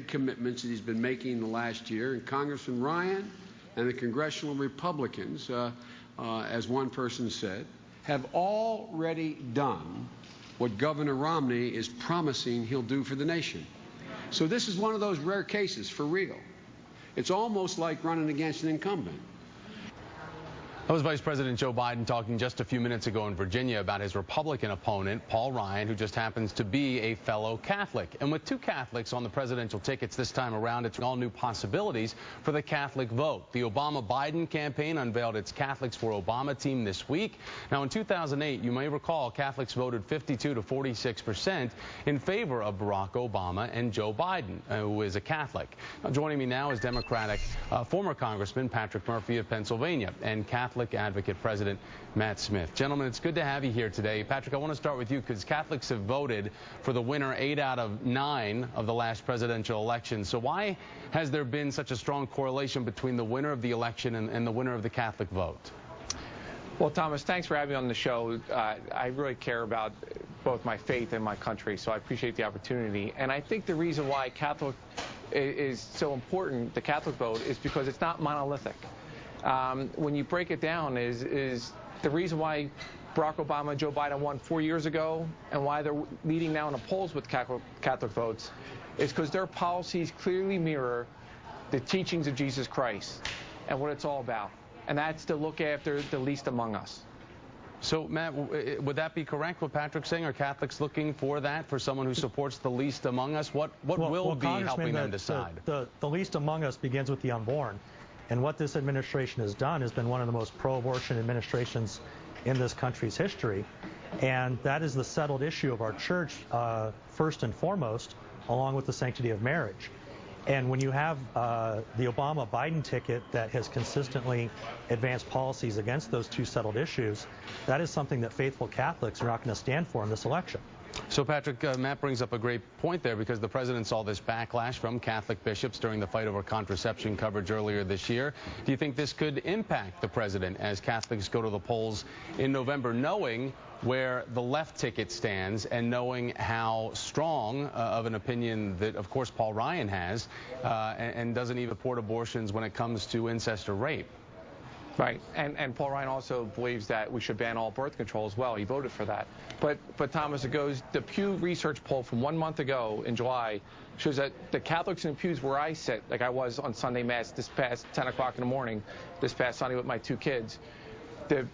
commitments that he's been making in the last year, and Congressman Ryan and the congressional Republicans, as one person said, have already done what Governor Romney is promising he'll do for the nation. So this is one of those rare cases, for real. It's almost like running against an incumbent. That was Vice President Joe Biden talking just a few minutes ago in Virginia about his Republican opponent, Paul Ryan, who just happens to be a fellow Catholic. And with two Catholics on the presidential tickets this time around, it's all new possibilities for the Catholic vote. The Obama-Biden campaign unveiled its Catholics for Obama team this week. Now, in 2008, you may recall, Catholics voted 52 to 46% in favor of Barack Obama and Joe Biden, who is a Catholic. Now, joining me now is Democratic former Congressman Patrick Murphy of Pennsylvania and Catholic Advocate President Matt Smith. Gentlemen, it's good to have you here today. Patrick, I want to start with you because Catholics have voted for the winner 8 out of 9 of the last presidential election. So why has there been such a strong correlation between the winner of the election and the winner of the Catholic vote? Well, Thomas, thanks for having me on the show. I really care about both my faith and my country, so I appreciate the opportunity. And I think the reason why Catholic is so important, the Catholic vote, is because it's not monolithic. When you break it down, is the reason why Barack Obama and Joe Biden won 4 years ago and why they're leading now in the polls with Catholic votes is because their policies clearly mirror the teachings of Jesus Christ and what it's all about. And that's to look after the least among us. So, Matt, would that be correct, what Patrick's saying? Are Catholics looking for that, for someone who supports the least among us? What will be helping them decide? The least among us begins with the unborn. And what this administration has done has been one of the most pro-abortion administrations in this country's history. And that is the settled issue of our church, first and foremost, along with the sanctity of marriage. And when you have the Obama-Biden ticket that has consistently advanced policies against those two settled issues, that is something that faithful Catholics are not going to stand for in this election. So, Patrick, Matt brings up a great point there because the president saw this backlash from Catholic bishops during the fight over contraception coverage earlier this year. Do you think this could impact the president as Catholics go to the polls in November, knowing where the left ticket stands and knowing how strong of an opinion that, of course, Paul Ryan has and doesn't even support abortions when it comes to incest or rape? Right, and Paul Ryan also believes that we should ban all birth control as well. He voted for that. But Thomas, it goes, the Pew Research poll from 1 month ago in July shows that the Catholics in the pews where I sit, like I was on Sunday Mass this past 10 o'clock in the morning, this past Sunday with my 2 kids, the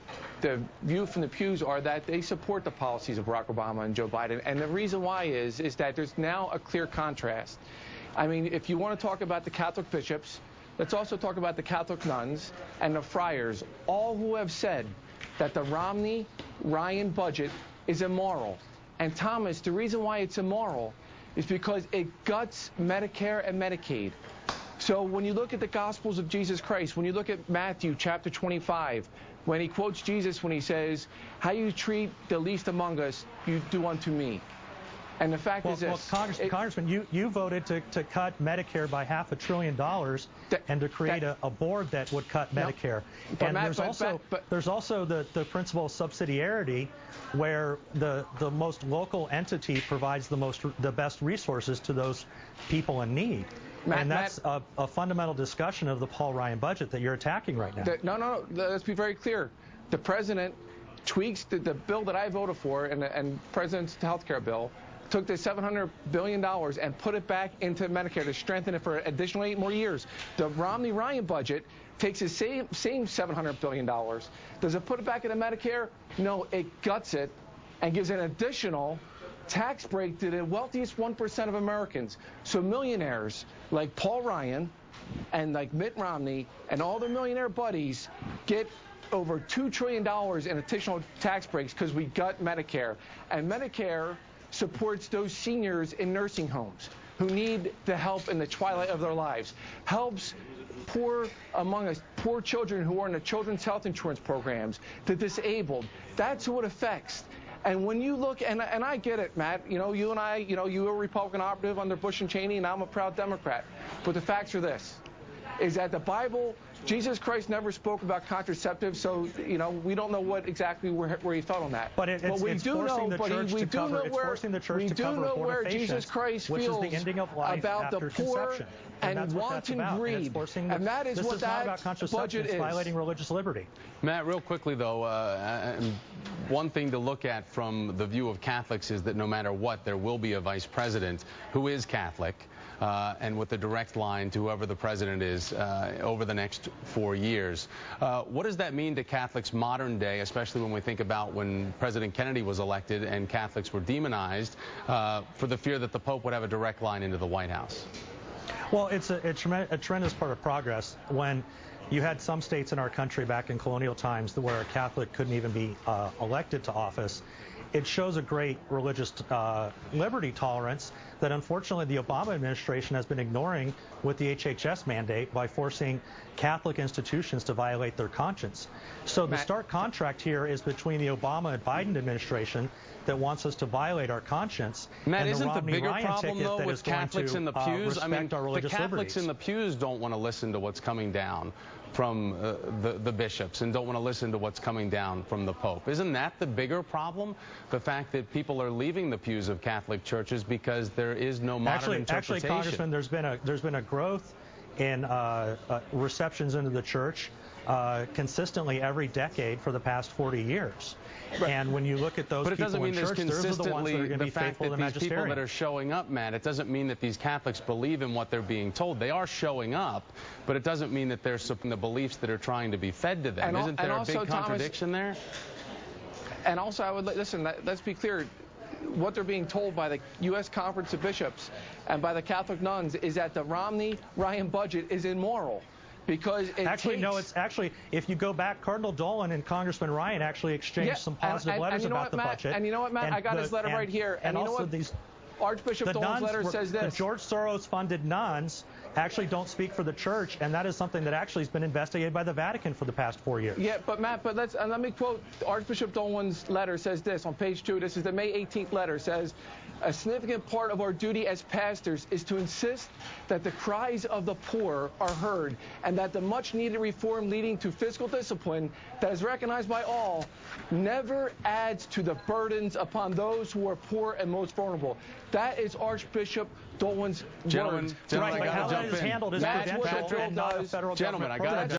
view from the pews are that they support the policies of Barack Obama and Joe Biden. And the reason why is that there's now a clear contrast. I mean, if you want to talk about the Catholic bishops, let's also talk about the Catholic nuns and the friars, all who have said that the Romney-Ryan budget is immoral. And Thomas, the reason why it's immoral is because it guts Medicare and Medicaid. So when you look at the Gospels of Jesus Christ, when you look at Matthew chapter 25, when he quotes Jesus when he says, "How you treat the least among us, you do unto me." And the fact is this. Well, Congressman, you voted to cut Medicare by $500 billion and to create a board that would cut Medicare. No, and there's also the principle of subsidiarity, where the most local entity provides the best resources to those people in need. And that's a fundamental discussion of the Paul Ryan budget that you're attacking right now. No. Let's be very clear. The president tweaks the bill that I voted for, and President's health care bill, took the $700 billion and put it back into Medicare to strengthen it for an additional 8 more years. The Romney-Ryan budget takes the same $700 billion. Does it put it back into Medicare? No, it guts it and gives an additional tax break to the wealthiest 1% of Americans. So millionaires like Paul Ryan and like Mitt Romney and all their millionaire buddies get over $2 trillion in additional tax breaks because we gut Medicare. And Medicare supports those seniors in nursing homes who need the help in the twilight of their lives, helps poor children who are in the children's health insurance programs, the disabled. That's who it affects. And when you look, and I get it, Matt, you and I, you were a Republican operative under Bush and Cheney, and I'm a proud Democrat. But the facts are this. is that the Bible, Jesus Christ never spoke about contraceptives, so we don't know what exactly where he felt on that. But it's forcing the church to cover where Jesus Christ feels the ending of life about the poor and wanton greed, and that is what that budget is. It's violating religious liberty. Matt, real quickly though, one thing to look at from the view of Catholics is that no matter what, there will be a vice president who is Catholic. And with a direct line to whoever the president is over the next 4 years. What does that mean to Catholics modern day, especially when we think about when President Kennedy was elected and Catholics were demonized for the fear that the Pope would have a direct line into the White House? Well, it's a tremendous part of progress when you had some states in our country back in colonial times where a Catholic couldn't even be elected to office. It shows a great religious liberty tolerance that unfortunately the Obama administration has been ignoring with the HHS mandate by forcing Catholic institutions to violate their conscience. So the stark contract here is between the Obama and Biden administration that wants us to violate our conscience. Matt, and isn't the bigger problem, though, with Catholics in the pews? I mean, the Catholics in the pews don't want to listen to what's coming down from the bishops and don't want to listen to what's coming down from the Pope. Isn't that the bigger problem? The fact that people are leaving the pews of Catholic churches because there is no modern interpretation. Actually, Congressman, there's been a growth in receptions into the church consistently every decade for the past 40 years. Right. And when you look at those people in church, those are the ones that are going to be faithful to the magisterium. People that are showing up, Matt, it doesn't mean that these Catholics believe in what they're being told. They are showing up, but it doesn't mean that they're supporting the beliefs that are trying to be fed to them. Isn't there a big contradiction there? And also, I would listen. Let's be clear. What they're being told by the U.S. Conference of Bishops and by the Catholic nuns is that the Romney-Ryan budget is immoral. Because it's actually, if you go back, Cardinal Dolan and Congressman Ryan actually exchanged some positive letters about the budget. And you know what, Matt? I got his letter right here. And you know also what? Archbishop Dolan's letter says this. The George Soros-funded nuns actually don't speak for the church, and that is something that actually has been investigated by the Vatican for the past 4 years. Yeah, but Matt, let me quote Archbishop Dolan's letter. Says this on page 2. This is the May 18th letter. Says, a significant part of our duty as pastors is to insist that the cries of the poor are heard and that the much-needed reform leading to fiscal discipline that is recognized by all never adds to the burdens upon those who are poor and most vulnerable. That is Archbishop Dolan's words. Gentlemen, right, but how that is handled is That's what the bill does. Gentlemen, I got